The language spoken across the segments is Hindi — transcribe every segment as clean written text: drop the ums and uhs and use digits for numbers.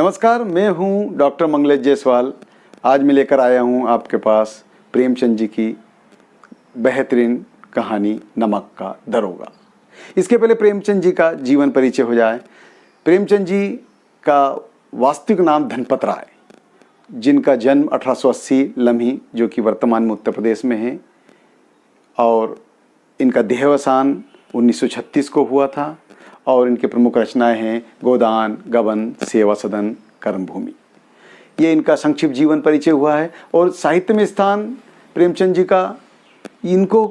नमस्कार, मैं हूं डॉक्टर मंगलेश जायसवाल। आज मैं लेकर आया हूं आपके पास प्रेमचंद जी की बेहतरीन कहानी नमक का दरोगा। इसके पहले प्रेमचंद जी का जीवन परिचय हो जाए। प्रेमचंद जी का वास्तविक नाम धनपत राय, जिनका जन्म 1880 लम्ही, जो कि वर्तमान में उत्तर प्रदेश में है, और इनका देहावसान 1936 को हुआ था। और इनके प्रमुख रचनाएं हैं गोदान, गबन, सेवा सदन, कर्मभूमि। ये इनका संक्षिप्त जीवन परिचय हुआ है। और साहित्य में स्थान प्रेमचंद जी का, इनको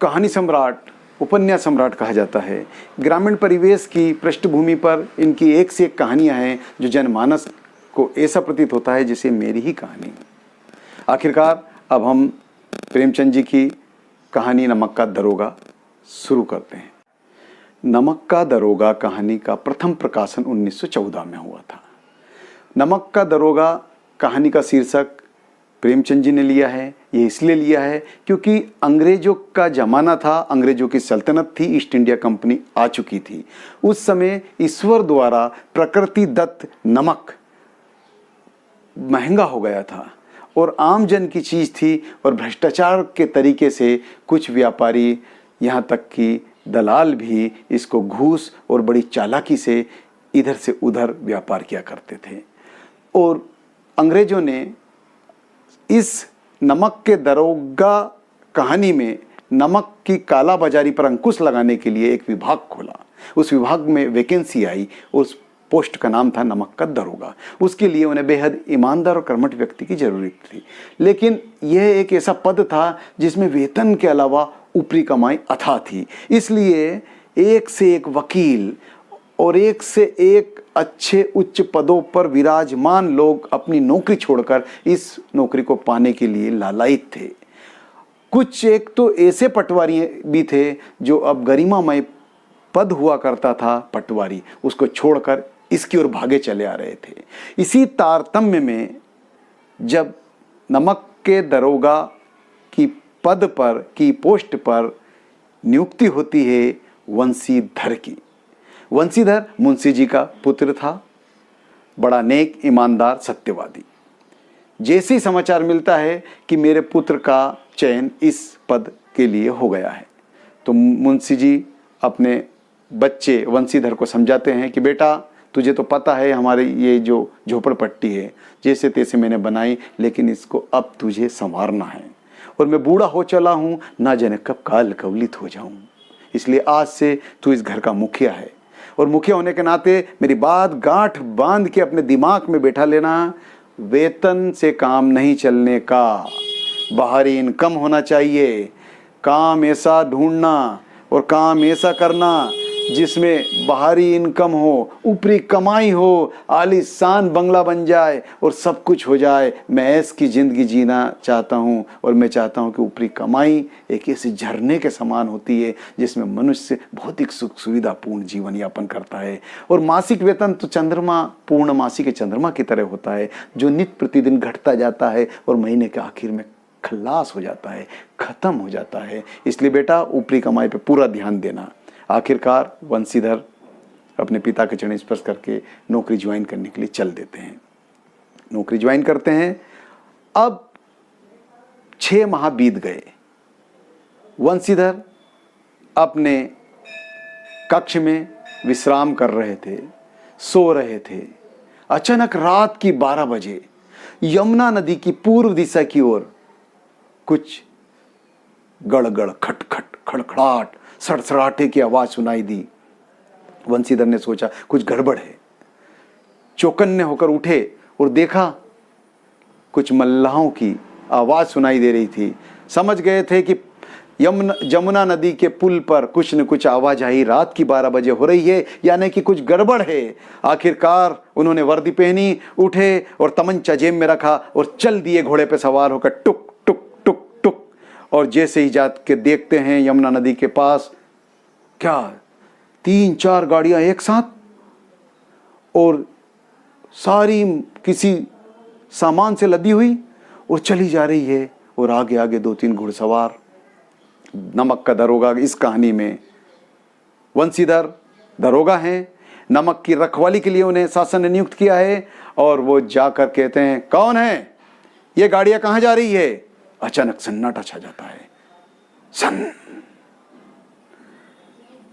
कहानी सम्राट, उपन्यास सम्राट कहा जाता है। ग्रामीण परिवेश की पृष्ठभूमि पर इनकी एक से एक कहानियां हैं जो जनमानस को ऐसा प्रतीत होता है जैसे मेरी ही कहानी। आखिरकार अब हम प्रेमचंद जी की कहानी नमक का दरोगा शुरू करते हैं। नमक का दरोगा कहानी का प्रथम प्रकाशन 1914 में हुआ था। नमक का दरोगा कहानी का शीर्षक प्रेमचंद जी ने लिया है। ये इसलिए लिया है क्योंकि अंग्रेजों का ज़माना था, अंग्रेजों की सल्तनत थी, ईस्ट इंडिया कंपनी आ चुकी थी। उस समय ईश्वर द्वारा प्रकृति दत्त नमक महंगा हो गया था और आम जन की चीज़ थी। और भ्रष्टाचार के तरीके से कुछ व्यापारी, यहाँ तक कि दलाल भी इसको घूस और बड़ी चालाकी से इधर से उधर व्यापार किया करते थे। और अंग्रेजों ने इस नमक के दरोगा कहानी में नमक की काला बाजारी पर अंकुश लगाने के लिए एक विभाग खोला। उस विभाग में वैकेंसी आई, उस पोस्ट का नाम था नमक का दरोगा। उसके लिए उन्हें बेहद ईमानदार और कर्मठ व्यक्ति की जरूरत थी। लेकिन यह एक ऐसा पद था जिसमें वेतन के अलावा ऊपरी कमाई अथाह थी। इसलिए एक से एक वकील और एक से एक अच्छे उच्च पदों पर विराजमान लोग अपनी नौकरी छोड़कर इस नौकरी को पाने के लिए लालायित थे। कुछ एक तो ऐसे पटवारी भी थे जो अब गरिमामय पद हुआ करता था पटवारी, उसको छोड़कर इसकी ओर भागे चले आ रहे थे। इसी तारतम्य में जब नमक के दरोगा की पद पर, की पोस्ट पर नियुक्ति होती है वंशीधर की। वंशीधर मुंशी जी का पुत्र था, बड़ा नेक, ईमानदार, सत्यवादी। जैसे ही समाचार मिलता है कि मेरे पुत्र का चयन इस पद के लिए हो गया है, तो मुंशी जी अपने बच्चे वंशीधर को समझाते हैं कि बेटा, तुझे तो पता है हमारी ये जो झोपड़पट्टी है जैसे तैसे मैंने बनाई, लेकिन इसको अब तुझे संवारना है। और मैं बूढ़ा हो चला हूँ, ना जाने कब काल कवलित हो जाऊँ। इसलिए आज से तू इस घर का मुखिया है। और मुखिया होने के नाते मेरी बात गांठ बांध के अपने दिमाग में बैठा लेना, वेतन से काम नहीं चलने का, बाहरी इनकम होना चाहिए। काम ऐसा ढूंढना और काम ऐसा करना जिसमें बाहरी इनकम हो, ऊपरी कमाई हो, आलीशान बंगला बन जाए और सब कुछ हो जाए। मैं ऐश की ज़िंदगी जीना चाहता हूँ। और मैं चाहता हूँ कि ऊपरी कमाई एक ऐसी झरने के समान होती है जिसमें मनुष्य भौतिक सुख सुविधापूर्ण जीवन यापन करता है। और मासिक वेतन तो चंद्रमा, पूर्णमासी के चंद्रमा की तरह होता है, जो नित्य प्रतिदिन घटता जाता है और महीने के आखिर में खल्लास हो जाता है, ख़त्म हो जाता है। इसलिए बेटा, ऊपरी कमाई पर पूरा ध्यान देना। आखिरकार वंशीधर अपने पिता के चरण स्पर्श करके नौकरी ज्वाइन करने के लिए चल देते हैं। नौकरी ज्वाइन करते हैं। अब 6 माह बीत गए। वंशीधर अपने कक्ष में विश्राम कर रहे थे, सो रहे थे। अचानक रात की 12 बजे यमुना नदी की पूर्व दिशा की ओर कुछ गड़गड़, खटखट, खड़खड़ाट, सड़सड़ाटे की आवाज सुनाई दी। वंशीधर ने सोचा कुछ गड़बड़ है। चौकन्ने होकर उठे और देखा कुछ मल्लाहों की आवाज सुनाई दे रही थी। समझ गए थे कि यमुना नदी के पुल पर कुछ न कुछ आवाजाही रात की 12 बजे हो रही है, यानी कि कुछ गड़बड़ है। आखिरकार उन्होंने वर्दी पहनी, उठे और तमंचा जेब में रखा और चल दिए घोड़े पर सवार होकर टुक टुक टुक टुक। और जैसे ही जात के देखते हैं यमुना नदी के पास, क्या 3-4 गाड़ियां एक साथ, और सारी किसी सामान से लदी हुई और चली जा रही है। और आगे आगे 2-3 घुड़सवार। नमक का दरोगा इस कहानी में वंशीधर दरोगा हैं, नमक की रखवाली के लिए उन्हें शासन ने नियुक्त किया है। और वो जाकर कहते हैं, कौन है, ये गाड़ियां कहां जा रही है? अचानक सन्नाटा छा जाता है।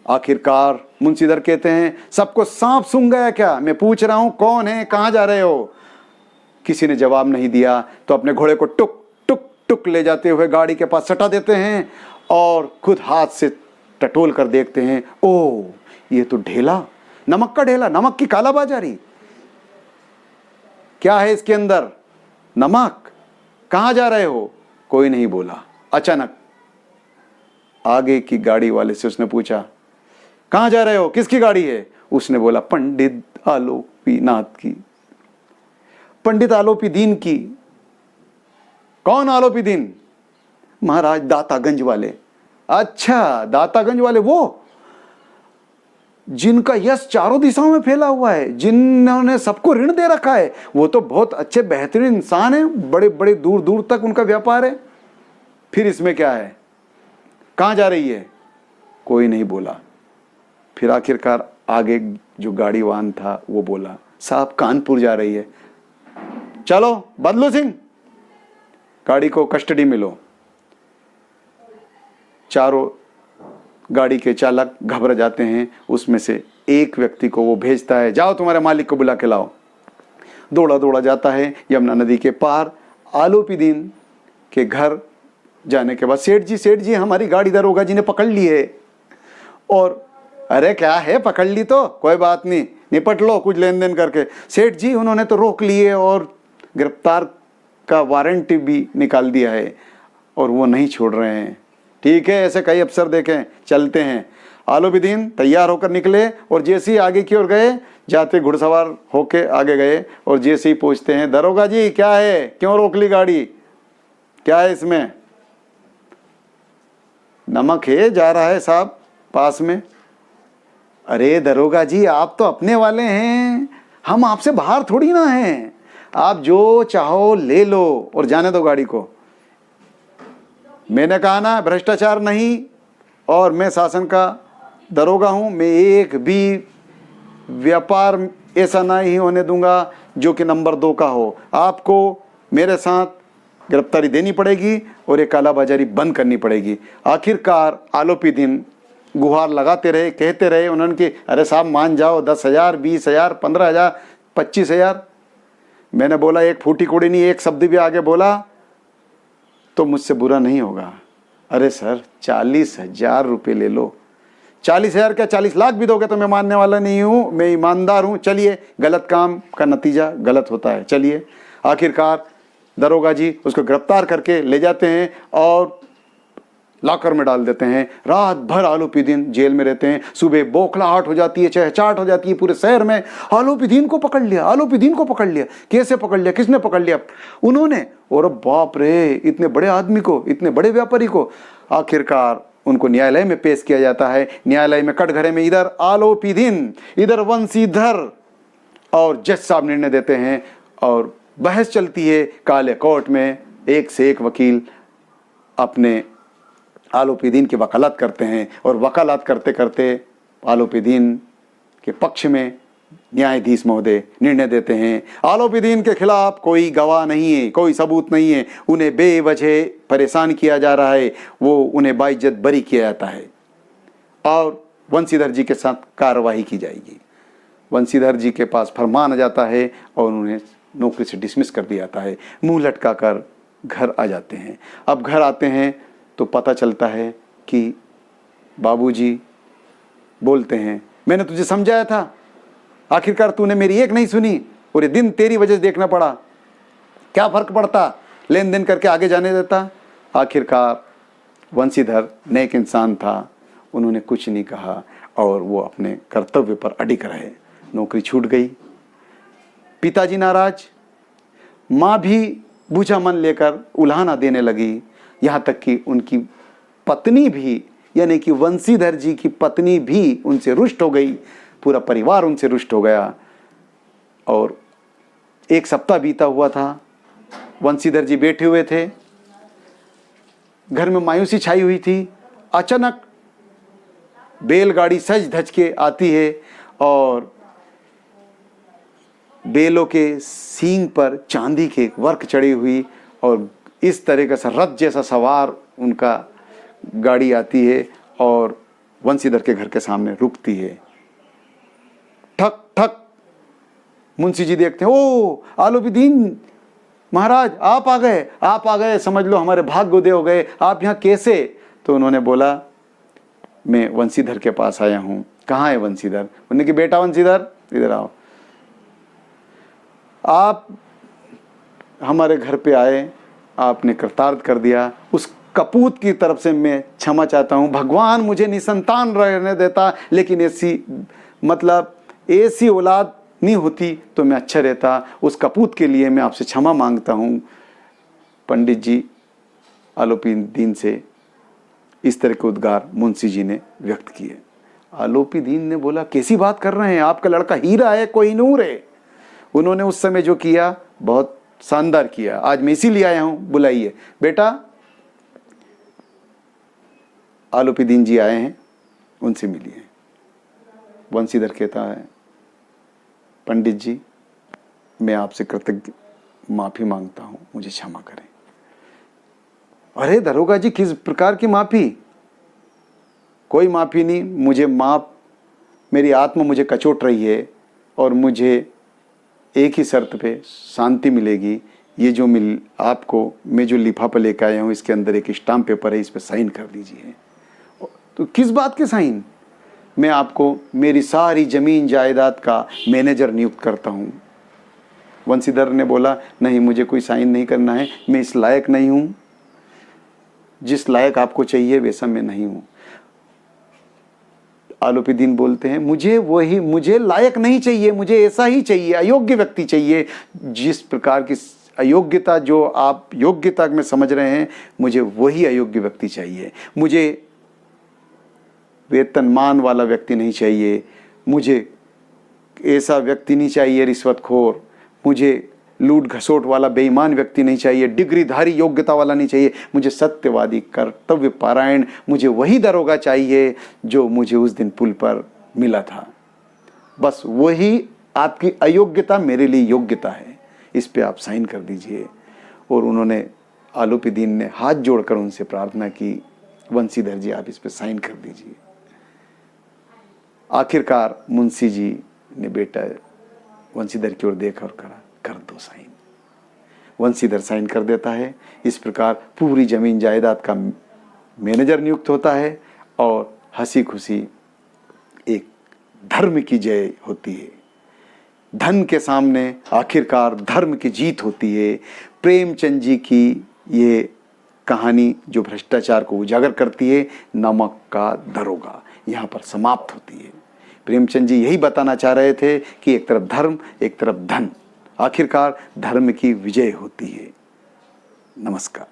आखिरकार मुंशीधर कहते हैं, सबको सांप सूंघ गया क्या? मैं पूछ रहा हूं कौन है, कहां जा रहे हो? किसी ने जवाब नहीं दिया तो अपने घोड़े को टुक टुक टुक ले जाते हुए गाड़ी के पास सटा देते हैं और खुद हाथ से टटोल कर देखते हैं, ओ ये तो ढेला, नमक का ढेला, नमक की कालाबाजारी। क्या है इसके अंदर? नमक। कहां जा रहे हो? कोई नहीं बोला। अचानक आगे की गाड़ी वाले से उसने पूछा, कहां जा रहे हो, किसकी गाड़ी है? उसने बोला, पंडित आलोपीनाथ की, पंडित आलोपी दीन की। कौन आलोपी दीन? महाराज दातागंज वाले। अच्छा, दातागंज वाले, वो जिनका यश चारों दिशाओं में फैला हुआ है, जिन्होंने सबको ऋण दे रखा है, वो तो बहुत अच्छे बेहतरीन इंसान हैं, बड़े बड़े दूर दूर तक उनका व्यापार है। फिर इसमें क्या है? कहां जा रही है? कोई नहीं बोला। फिर आखिरकार आगे जो गाड़ी वाहन था वो बोला, साहब कानपुर जा रही है। चलो बदलू सिंह, गाड़ी को कस्टडी में लो। चारों गाड़ी के चालक घबरा जाते हैं। उसमें से एक व्यक्ति को वो भेजता है, जाओ तुम्हारे मालिक को बुला के लाओ। दौड़ा दौड़ा जाता है यमुना नदी के पार। आलोपी दीन के घर जाने के बाद, सेठ जी हमारी गाड़ी दरोगा जी ने पकड़ ली है। और अरे क्या है, पकड़ ली तो कोई बात नहीं, निपट लो कुछ लेन देन करके। सेठ जी उन्होंने तो रोक लिए और गिरफ्तार का वारंट भी निकाल दिया है और वो नहीं छोड़ रहे हैं। ठीक है, ऐसे कई अफसर देखें, चलते हैं। आलोपी दीन तैयार होकर निकले और जैसे ही आगे की ओर गए, जाते घुड़सवार होके आगे गए और जैसे ही पहुंचते हैं, दरोगा जी क्या है, क्यों रोक ली गाड़ी, क्या है इसमें? नमक है, जा रहा है साहब पास में। अरे दरोगा जी, आप तो अपने वाले हैं, हम आपसे बाहर थोड़ी ना हैं, आप जो चाहो ले लो और जाने दो गाड़ी को। मैंने कहा ना भ्रष्टाचार नहीं, और मैं शासन का दरोगा हूं, मैं एक भी व्यापार ऐसा नहीं होने दूंगा जो कि नंबर 2 का हो। आपको मेरे साथ गिरफ्तारी देनी पड़ेगी और ये कालाबाजारी बंद करनी पड़ेगी। आखिरकार आलोपी दीन गुहार लगाते रहे, कहते रहे उन्होंने कि अरे साहब मान जाओ, 10,000, 20,000, 15,000, 25,000। मैंने बोला एक फूटी कोड़ी नहीं, एक शब्द भी आगे बोला तो मुझसे बुरा नहीं होगा। अरे सर 40,000 रुपये ले लो। 40,000 क्या 40 लाख भी दोगे तो मैं मानने वाला नहीं हूँ, मैं ईमानदार हूँ। चलिए, गलत काम का नतीजा गलत होता है, चलिए। आखिरकार दरोगा जी उसको गिरफ्तार करके ले जाते हैं और लॉकर में डाल देते हैं। रात भर आलोपी दीन जेल में रहते हैं। सुबह बौखलाहट हो जाती है, चहचहाट हो जाती है पूरे शहर में, आलोपी दीन को पकड़ लिया, आलोपी दीन को पकड़ लिया। कैसे पकड़ लिया, किसने पकड़ लिया? उन्होंने। और बाप रे, इतने बड़े आदमी को, इतने बड़े व्यापारी को। आखिरकार उनको न्यायालय में पेश किया जाता है। न्यायालय में कटघरे में इधर आलोपी दीन, इधर वंशीधर, और जज साहब निर्णय देते हैं और बहस चलती है काले कोर्ट में। एक से एक वकील अपने आलोपी दीन की वकालत करते हैं और वकालत करते करते आलोपी दीन के पक्ष में न्यायाधीश महोदय निर्णय देते हैं, आलोपी दीन के खिलाफ कोई गवाह नहीं है, कोई सबूत नहीं है, उन्हें बेवजह परेशान किया जा रहा है, वो उन्हें बाइज्जत बरी किया जाता है और वंशीधर जी के साथ कार्रवाई की जाएगी। वंशीधर जी के पास फरमान आ जाता है और उन्हें नौकरी से डिसमिस कर दिया जाता है। मुंह लटका कर घर आ जाते हैं। अब घर आते हैं तो पता चलता है कि बाबूजी बोलते हैं, मैंने तुझे समझाया था, आखिरकार तूने मेरी एक नहीं सुनी और ये दिन तेरी वजह से देखना पड़ा। क्या फर्क पड़ता, लेन देन करके आगे जाने देता। आखिरकार वंशीधर नेक इंसान था, उन्होंने कुछ नहीं कहा और वो अपने कर्तव्य पर अडिग रहे। नौकरी छूट गई। पिताजी नाराज, माँ भी बूझा मन लेकर उल्हाना देने लगी। यहाँ तक कि उनकी पत्नी भी, यानी कि वंशीधर जी की पत्नी भी उनसे रुष्ट हो गई। पूरा परिवार उनसे रुष्ट हो गया। और एक सप्ताह बीता हुआ था। वंशीधर जी बैठे हुए थे, घर में मायूसी छाई हुई थी। अचानक बैलगाड़ी सज धज के आती है और बेलों के सींग पर चांदी के वर्क चढ़ी हुई और इस तरह का रथ जैसा सवार उनका गाड़ी आती है और वंशीधर के घर के सामने रुकती है। ठक ठक मुंशी जी देखते हैं, ओ आलोपीदीन महाराज आप आ गए, समझ लो हमारे भाग्योदय हो गए, आप यहाँ कैसे? तो उन्होंने बोला मैं वंशीधर के पास आया हूँ। कहाँ है वंशीधर? उन्होंने कि बेटा वंशीधर इधर आओ, आप हमारे घर पे आए, आपने कृतार्थ कर दिया, उस कपूत की तरफ से मैं क्षमा चाहता हूँ। भगवान मुझे निसंतान रहने देता, लेकिन ऐसी औलाद नहीं होती तो मैं अच्छा रहता, उस कपूत के लिए मैं आपसे क्षमा मांगता हूँ। पंडित जी आलोपीदीन से इस तरह के उद्गार मुंशी जी ने व्यक्त किए। आलोपीदीन ने बोला कैसी बात कर रहे हैं, आपका लड़का हीरा है, कोहिनूर है। उन्होंने उस समय जो किया बहुत शानदार किया, आज मैं इसीलिए आया हूं, बुलाइए। बेटा आलोपीदीन जी आए हैं, उनसे मिलिए। वंशीधर कहता है पंडित जी मैं आपसे कृतज्ञ माफी मांगता हूं, मुझे क्षमा करें। अरे दरोगा जी किस प्रकार की माफी? कोई माफी नहीं, मुझे मेरी आत्मा मुझे कचोट रही है और मुझे एक ही शर्त पे शांति मिलेगी। ये जो आपको मैं जो लिफाफा लेकर आया हूँ इसके अंदर एक स्टाम्प पेपर है, इस पर साइन कर दीजिए। तो किस बात के साइन? मैं आपको मेरी सारी जमीन जायदाद का मैनेजर नियुक्त करता हूँ। वंशीधर ने बोला नहीं मुझे कोई साइन नहीं करना है, मैं इस लायक नहीं हूँ, जिस लायक आपको चाहिए वैसा मैं नहीं हूँ। आलोपीदीन बोलते हैं मुझे लायक नहीं चाहिए, मुझे ऐसा ही चाहिए, अयोग्य व्यक्ति चाहिए। जिस प्रकार की अयोग्यता जो आप योग्यता में समझ रहे हैं, मुझे वही अयोग्य व्यक्ति चाहिए। मुझे वेतनमान वाला व्यक्ति नहीं चाहिए, मुझे ऐसा व्यक्ति नहीं चाहिए रिश्वतखोर, मुझे लूट घसोट वाला बेईमान व्यक्ति नहीं चाहिए, डिग्रीधारी योग्यता वाला नहीं चाहिए, मुझे सत्यवादी कर्तव्य पारायण, मुझे वही दरोगा चाहिए जो मुझे उस दिन पुल पर मिला था। बस वही आपकी अयोग्यता मेरे लिए योग्यता है, इस पे आप साइन कर दीजिए। और उन्होंने आलोपीदीन ने हाथ जोड़कर उनसे प्रार्थना की, वंशीधर जी आप इस पे साइन कर दीजिए। आखिरकार मुंशी जी ने बेटा वंशीधर की ओर देखा और कहा कर दो साइन। वंशीधर साइन कर देता है। इस प्रकार पूरी जमीन जायदाद का मैनेजर नियुक्त होता है और हंसी खुशी एक धर्म की जय होती है। धन के सामने आखिरकार धर्म की जीत होती है। प्रेमचंद जी की ये कहानी जो भ्रष्टाचार को उजागर करती है, नमक का दरोगा, यहाँ पर समाप्त होती है। प्रेमचंद जी यही बताना चाह रहे थे कि एक तरफ धर्म एक तरफ धन, आखिरकार धर्म की विजय होती है। नमस्कार।